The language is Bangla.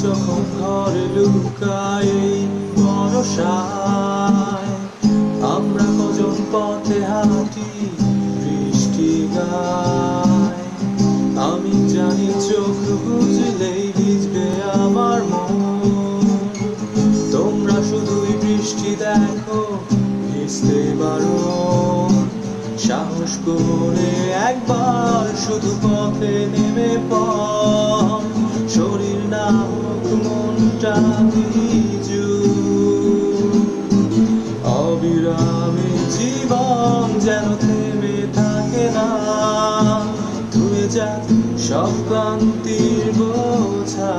যখন ঘরে লুকাই এই বর্ষায়, আমরা কজন পথে হাঁটি বৃষ্টি গায়। আমি জানি চোখ বুঝলেই ভিজবে আমার মন, তোমরা শুধুই বৃষ্টি দেখো ভিজতে বারণ। সাহস করে একবার শুধু পথে নেমে পড়, শরীর না হোক মনটা ভিজু। অবিরামে জীবন যেন থেমে থাকে না, ধুয়ে যাক সব ক্লান্তির বোঝা।